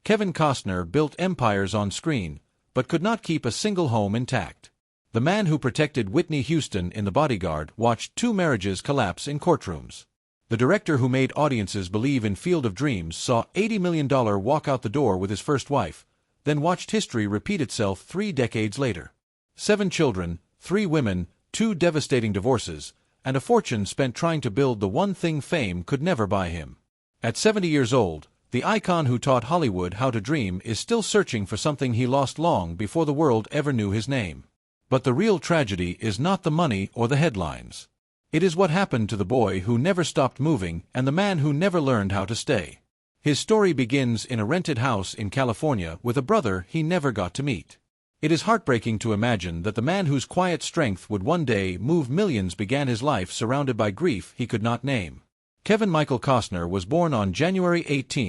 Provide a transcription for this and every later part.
Kevin Costner built empires on screen, but could not keep a single home intact. The man who protected Whitney Houston in The Bodyguard watched 2 marriages collapse in courtrooms. The director who made audiences believe in Field of Dreams saw $80 million walk out the door with his first wife, then watched history repeat itself 3 decades later. 7 children, 3 women, 2 devastating divorces, and a fortune spent trying to build the one thing fame could never buy him. At 70 years old, the icon who taught Hollywood how to dream is still searching for something he lost long before the world ever knew his name. But the real tragedy is not the money or the headlines. It is what happened to the boy who never stopped moving and the man who never learned how to stay. His story begins in a rented house in California with a brother he never got to meet. It is heartbreaking to imagine that the man whose quiet strength would one day move millions began his life surrounded by grief he could not name. Kevin Michael Costner was born on January 18,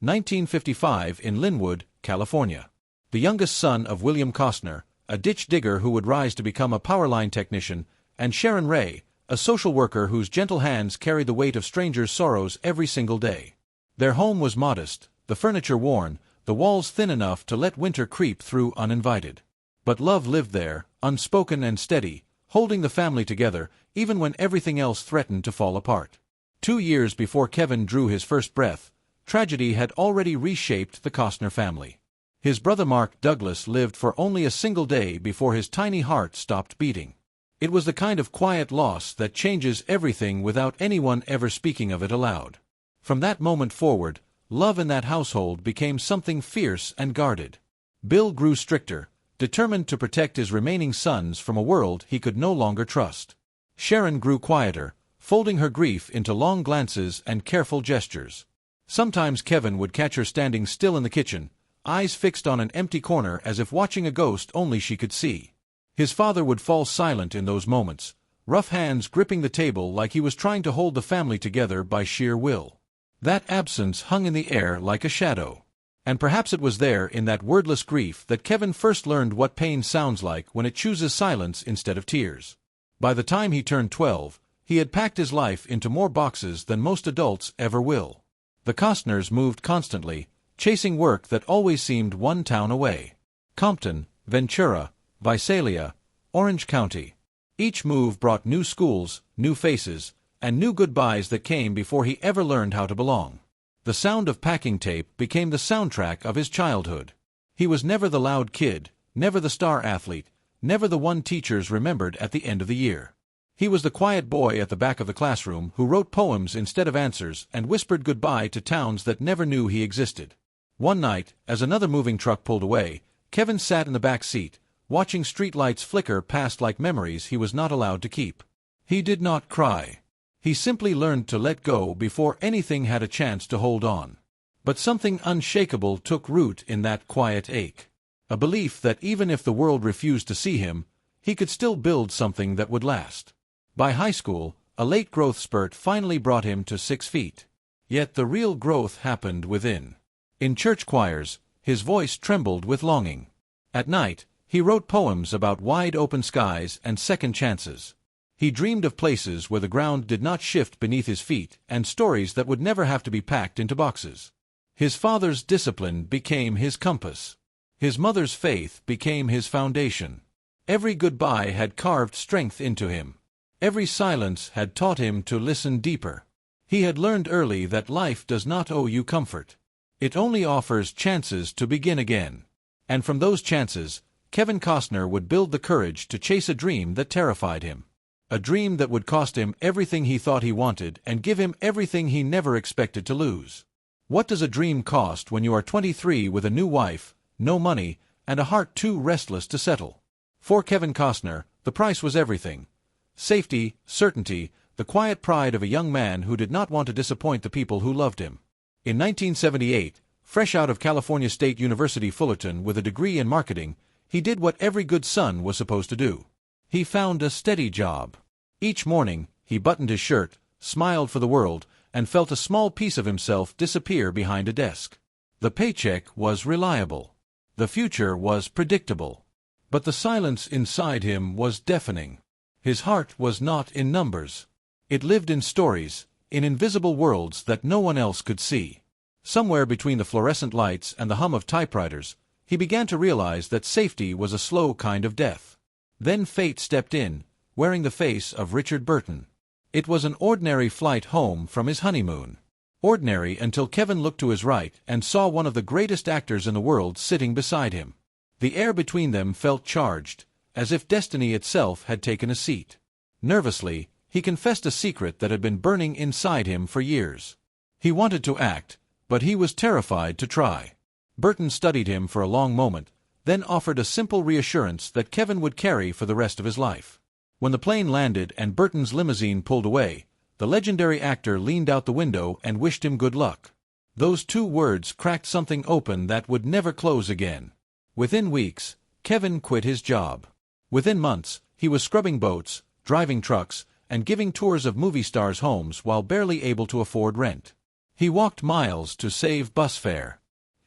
1955 in Linwood, California. The youngest son of William Costner, a ditch digger who would rise to become a power line technician, and Sharon Ray, a social worker whose gentle hands carried the weight of strangers' sorrows every single day. Their home was modest, the furniture worn, the walls thin enough to let winter creep through uninvited. But love lived there, unspoken and steady, holding the family together, even when everything else threatened to fall apart. 2 years before Kevin drew his first breath, tragedy had already reshaped the Costner family. His brother Mark Douglas lived for only a single day before his tiny heart stopped beating. It was the kind of quiet loss that changes everything without anyone ever speaking of it aloud. From that moment forward, love in that household became something fierce and guarded. Bill grew stricter, determined to protect his remaining sons from a world he could no longer trust. Sharon grew quieter, folding her grief into long glances and careful gestures. Sometimes Kevin would catch her standing still in the kitchen, eyes fixed on an empty corner as if watching a ghost only she could see. His father would fall silent in those moments, rough hands gripping the table like he was trying to hold the family together by sheer will. That absence hung in the air like a shadow. And perhaps it was there in that wordless grief that Kevin first learned what pain sounds like when it chooses silence instead of tears. By the time he turned 12, he had packed his life into more boxes than most adults ever will. The Costners moved constantly, chasing work that always seemed one town away. Compton, Ventura, Visalia, Orange County. Each move brought new schools, new faces, and new goodbyes that came before he ever learned how to belong. The sound of packing tape became the soundtrack of his childhood. He was never the loud kid, never the star athlete, never the one teachers remembered at the end of the year. He was the quiet boy at the back of the classroom who wrote poems instead of answers and whispered goodbye to towns that never knew he existed. One night, as another moving truck pulled away, Kevin sat in the back seat, watching streetlights flicker past like memories he was not allowed to keep. He did not cry. He simply learned to let go before anything had a chance to hold on. But something unshakable took root in that quiet ache. A belief that even if the world refused to see him, he could still build something that would last. By high school, a late growth spurt finally brought him to 6 feet. Yet the real growth happened within. In church choirs, his voice trembled with longing. At night, he wrote poems about wide-open skies and second chances. He dreamed of places where the ground did not shift beneath his feet and stories that would never have to be packed into boxes. His father's discipline became his compass. His mother's faith became his foundation. Every goodbye had carved strength into him. Every silence had taught him to listen deeper. He had learned early that life does not owe you comfort. It only offers chances to begin again. And from those chances, Kevin Costner would build the courage to chase a dream that terrified him. A dream that would cost him everything he thought he wanted and give him everything he never expected to lose. What does a dream cost when you are 23 with a new wife, no money, and a heart too restless to settle? For Kevin Costner, the price was everything. Safety, certainty, the quiet pride of a young man who did not want to disappoint the people who loved him. In 1978, fresh out of California State University Fullerton with a degree in marketing, he did what every good son was supposed to do. He found a steady job. Each morning, he buttoned his shirt, smiled for the world, and felt a small piece of himself disappear behind a desk. The paycheck was reliable. The future was predictable. But the silence inside him was deafening. His heart was not in numbers. It lived in stories, in invisible worlds that no one else could see. Somewhere between the fluorescent lights and the hum of typewriters, he began to realize that safety was a slow kind of death. Then fate stepped in, wearing the face of Richard Burton. It was an ordinary flight home from his honeymoon. Ordinary until Kevin looked to his right and saw one of the greatest actors in the world sitting beside him. The air between them felt charged, as if destiny itself had taken a seat. Nervously, he confessed a secret that had been burning inside him for years. He wanted to act, but he was terrified to try. Burton studied him for a long moment, then offered a simple reassurance that Kevin would carry for the rest of his life. When the plane landed and Burton's limousine pulled away, the legendary actor leaned out the window and wished him good luck. Those two words cracked something open that would never close again. Within weeks, Kevin quit his job. Within months, he was scrubbing boats, driving trucks, and giving tours of movie stars' homes while barely able to afford rent. He walked miles to save bus fare.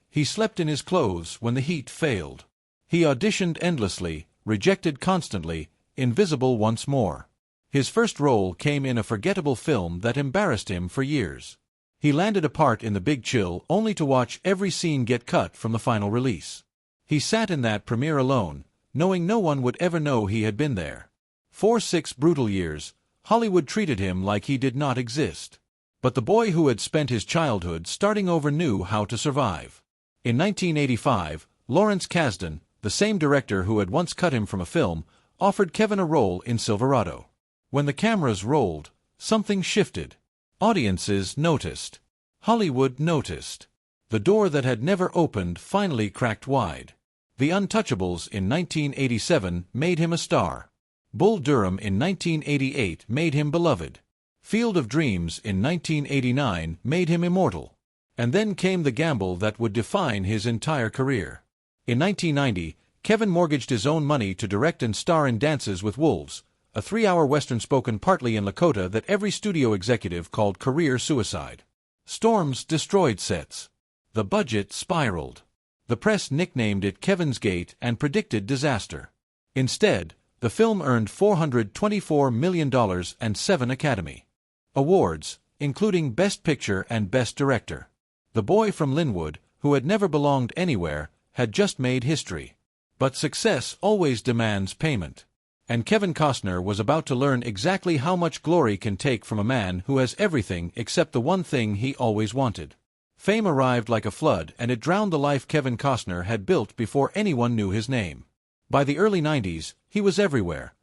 He slept in his clothes when the heat failed. He auditioned endlessly, rejected constantly, invisible once more. His first role came in a forgettable film that embarrassed him for years. He landed a part in The Big Chill only to watch every scene get cut from the final release. He sat in that premiere alone, knowing no one would ever know he had been there. For 6 brutal years, Hollywood treated him like he did not exist. But the boy who had spent his childhood starting over knew how to survive. In 1985, Lawrence Kasdan, the same director who had once cut him from a film, offered Kevin a role in Silverado. When the cameras rolled, something shifted. Audiences noticed. Hollywood noticed. The door that had never opened finally cracked wide. The Untouchables in 1987 made him a star. Bull Durham in 1988 made him beloved. Field of Dreams in 1989 made him immortal. And then came the gamble that would define his entire career. In 1990, Kevin mortgaged his own money to direct and star in Dances with Wolves, a 3-hour western spoken partly in Lakota that every studio executive called career suicide. Storms destroyed sets. The budget spiraled. The press nicknamed it Kevin's Gate and predicted disaster. Instead, the film earned $424 million and 7 Academy Awards, including Best Picture and Best Director. The boy from Linwood, who had never belonged anywhere, had just made history. But success always demands payment. And Kevin Costner was about to learn exactly how much glory can take from a man who has everything except the one thing he always wanted. Fame arrived like a flood and it drowned the life Kevin Costner had built before anyone knew his name. By the early 90s, he was everywhere.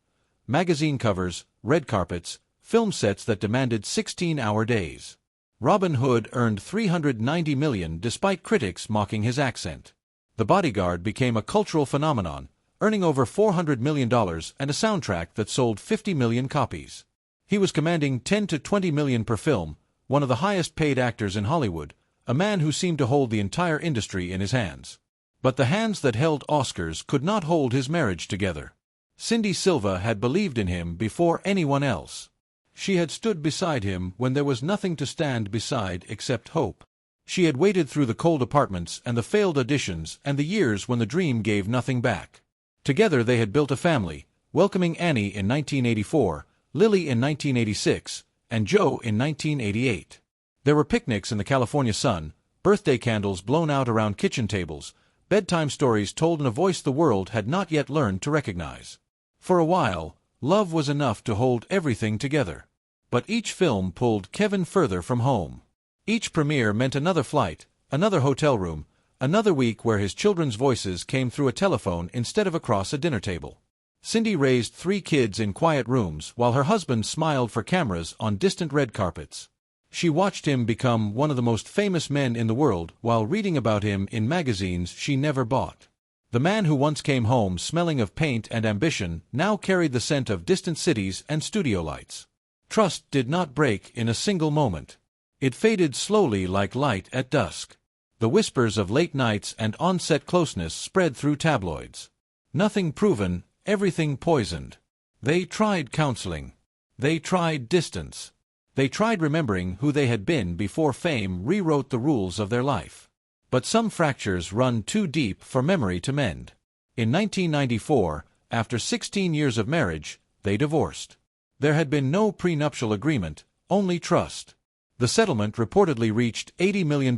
Magazine covers, red carpets, film sets that demanded 16-hour days. Robin Hood earned $390 million despite critics mocking his accent. The Bodyguard became a cultural phenomenon, earning over $400 million and a soundtrack that sold 50 million copies. He was commanding $10 to $20 million per film, one of the highest-paid actors in Hollywood, a man who seemed to hold the entire industry in his hands. But the hands that held Oscars could not hold his marriage together. Cindy Silva had believed in him before anyone else. She had stood beside him when there was nothing to stand beside except hope. She had waited through the cold apartments and the failed auditions and the years when the dream gave nothing back. Together they had built a family, welcoming Annie in 1984, Lily in 1986, and Joe in 1988. There were picnics in the California sun, birthday candles blown out around kitchen tables, bedtime stories told in a voice the world had not yet learned to recognize. For a while, love was enough to hold everything together. But each film pulled Kevin further from home. Each premiere meant another flight, another hotel room, another week where his children's voices came through a telephone instead of across a dinner table. Cindy raised 3 kids in quiet rooms while her husband smiled for cameras on distant red carpets. She watched him become one of the most famous men in the world while reading about him in magazines she never bought. The man who once came home smelling of paint and ambition now carried the scent of distant cities and studio lights. Trust did not break in a single moment. It faded slowly like light at dusk. The whispers of late nights and on-set closeness spread through tabloids. Nothing proven, everything poisoned. They tried counseling. They tried distance. They tried remembering who they had been before fame rewrote the rules of their life. But some fractures run too deep for memory to mend. In 1994, after 16 years of marriage, they divorced. There had been no prenuptial agreement, only trust. The settlement reportedly reached $80 million,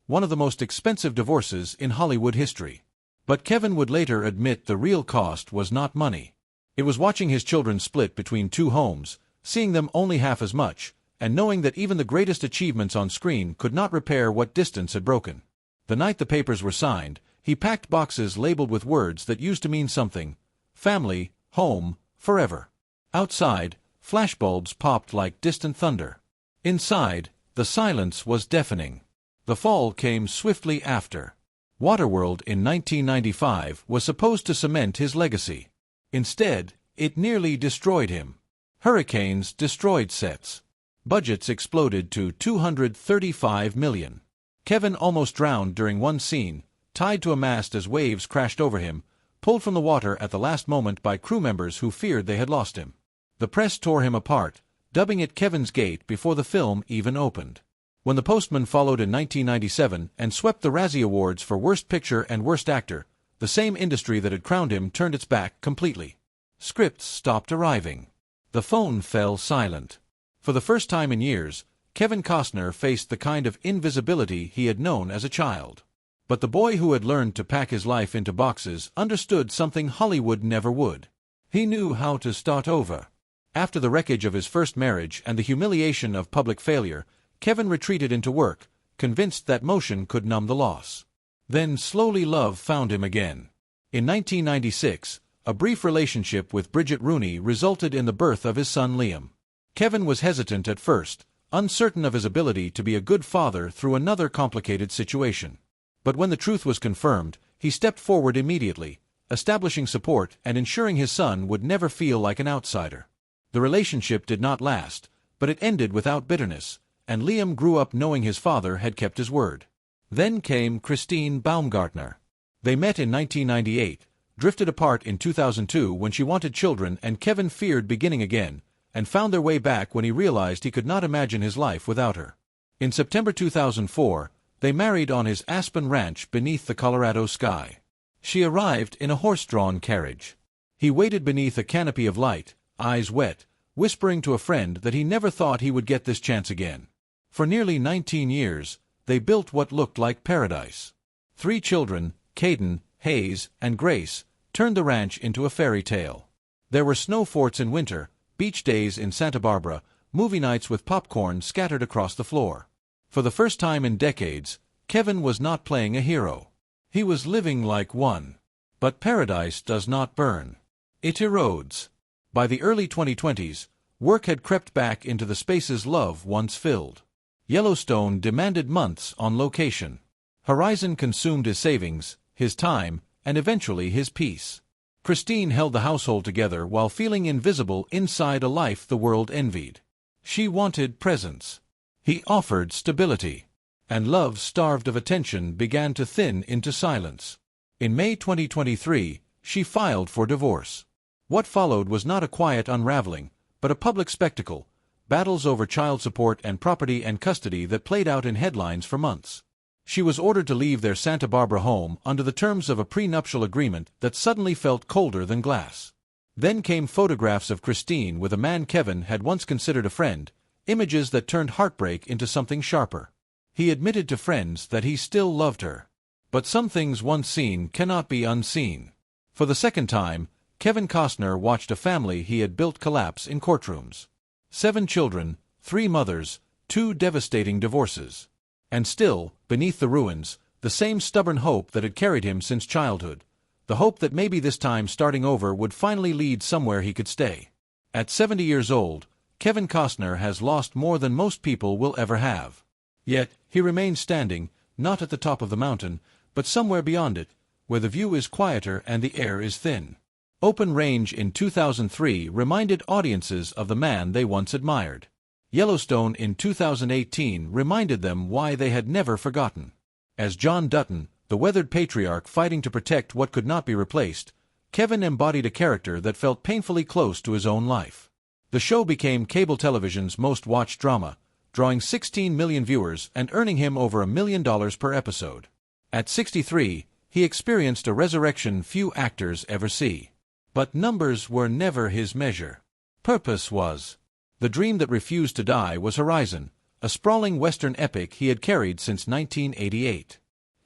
one of the most expensive divorces in Hollywood history. But Kevin would later admit the real cost was not money. It was watching his children split between two homes, seeing them only half as much, and knowing that even the greatest achievements on screen could not repair what distance had broken. The night the papers were signed, he packed boxes labeled with words that used to mean something: family, home, forever. Outside, flashbulbs popped like distant thunder. Inside, the silence was deafening. The fall came swiftly after. Waterworld in 1995 was supposed to cement his legacy. Instead, it nearly destroyed him. Hurricanes destroyed sets. Budgets exploded to $235 million. Kevin almost drowned during one scene, tied to a mast as waves crashed over him, pulled from the water at the last moment by crew members who feared they had lost him. The press tore him apart, dubbing it Kevin's Gate before the film even opened. When The Postman followed in 1997 and swept the Razzie Awards for Worst Picture and Worst Actor, the same industry that had crowned him turned its back completely. Scripts stopped arriving. The phone fell silent. For the first time in years, Kevin Costner faced the kind of invisibility he had known as a child. But the boy who had learned to pack his life into boxes understood something Hollywood never would. He knew how to start over. After the wreckage of his first marriage and the humiliation of public failure, Kevin retreated into work, convinced that motion could numb the loss. Then slowly love found him again. In 1996, a brief relationship with Bridget Rooney resulted in the birth of his son Liam. Kevin was hesitant at first, uncertain of his ability to be a good father through another complicated situation. But when the truth was confirmed, he stepped forward immediately, establishing support and ensuring his son would never feel like an outsider. The relationship did not last, but it ended without bitterness, and Liam grew up knowing his father had kept his word. Then came Christine Baumgartner. They met in 1998, drifted apart in 2002 when she wanted children and Kevin feared beginning again, and found their way back when he realized he could not imagine his life without her. In September 2004, they married on his Aspen ranch beneath the Colorado sky. She arrived in a horse-drawn carriage. He waited beneath a canopy of light, eyes wet, whispering to a friend that he never thought he would get this chance again. For nearly 19 years, they built what looked like paradise. 3 children, Caden, Hayes, and Grace, turned the ranch into a fairy tale. There were snow forts in winter, beach days in Santa Barbara, movie nights with popcorn scattered across the floor. For the first time in decades, Kevin was not playing a hero. He was living like one. But paradise does not burn. It erodes. By the early 2020s, work had crept back into the spaces love once filled. Yellowstone demanded months on location. Horizon consumed his savings, his time, and eventually his peace. Christine held the household together while feeling invisible inside a life the world envied. She wanted presence. He offered stability. And love, starved of attention, began to thin into silence. In May 2023, she filed for divorce. What followed was not a quiet unraveling, but a public spectacle, battles over child support and property and custody that played out in headlines for months. She was ordered to leave their Santa Barbara home under the terms of a prenuptial agreement that suddenly felt colder than glass. Then came photographs of Christine with a man Kevin had once considered a friend, images that turned heartbreak into something sharper. He admitted to friends that he still loved her. But some things once seen cannot be unseen. For the second time, Kevin Costner watched a family he had built collapse in courtrooms. 7 children, 3 mothers, 2 devastating divorces. And still, beneath the ruins, the same stubborn hope that had carried him since childhood. The hope that maybe this time starting over would finally lead somewhere he could stay. At 70 years old, Kevin Costner has lost more than most people will ever have. Yet, he remains standing, not at the top of the mountain, but somewhere beyond it, where the view is quieter and the air is thin. Open Range in 2003 reminded audiences of the man they once admired. Yellowstone in 2018 reminded them why they had never forgotten. As John Dutton, the weathered patriarch fighting to protect what could not be replaced, Kevin embodied a character that felt painfully close to his own life. The show became cable television's most-watched drama, drawing 16 million viewers and earning him over $1 million per episode. At 63, he experienced a resurrection few actors ever see. But numbers were never his measure. Purpose was. The dream that refused to die was Horizon, a sprawling Western epic he had carried since 1988.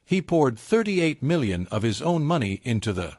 He poured $38 million of his own money into the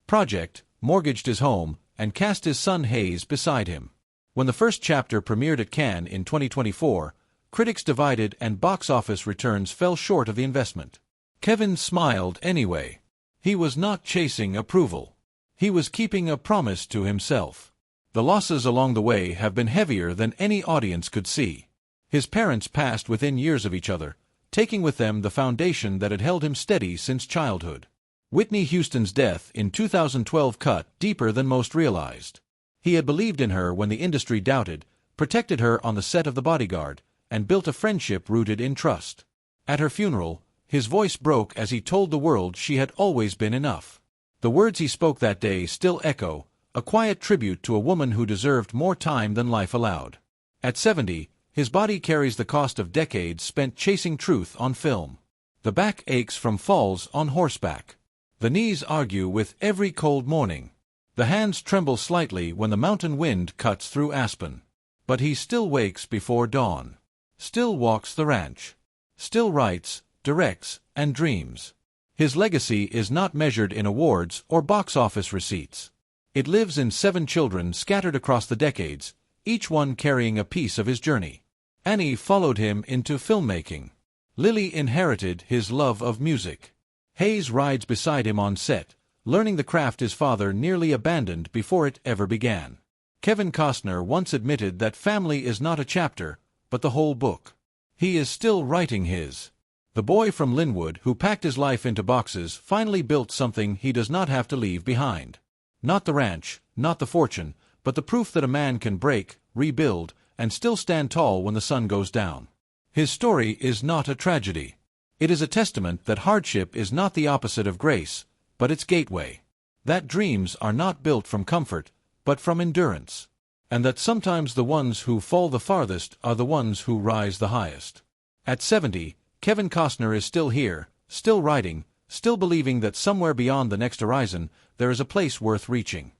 project, mortgaged his home, and cast his son Hayes beside him. When the first chapter premiered at Cannes in 2024, critics divided and box office returns fell short of the investment. Kevin smiled anyway. He was not chasing approval. He was keeping a promise to himself. The losses along the way have been heavier than any audience could see. His parents passed within years of each other, taking with them the foundation that had held him steady since childhood. Whitney Houston's death in 2012 cut deeper than most realized. He had believed in her when the industry doubted, protected her on the set of The Bodyguard, and built a friendship rooted in trust. At her funeral, his voice broke as he told the world she had always been enough. The words he spoke that day still echo, a quiet tribute to a woman who deserved more time than life allowed. At 70, his body carries the cost of decades spent chasing truth on film. The back aches from falls on horseback. The knees argue with every cold morning. The hands tremble slightly when the mountain wind cuts through Aspen. But he still wakes before dawn. Still walks the ranch. Still writes, directs, and dreams. His legacy is not measured in awards or box office receipts. It lives in 7 children scattered across the decades, each one carrying a piece of his journey. Annie followed him into filmmaking. Lily inherited his love of music. Hayes rides beside him on set, learning the craft his father nearly abandoned before it ever began. Kevin Costner once admitted that family is not a chapter, but the whole book. He is still writing his. The boy from Linwood who packed his life into boxes finally built something he does not have to leave behind. Not the ranch, not the fortune, but the proof that a man can break, rebuild, and still stand tall when the sun goes down. His story is not a tragedy. It is a testament that hardship is not the opposite of grace, but its gateway. That dreams are not built from comfort, but from endurance. And that sometimes the ones who fall the farthest are the ones who rise the highest. At 70, Kevin Costner is still here, still writing, still believing that somewhere beyond the next horizon, there is a place worth reaching.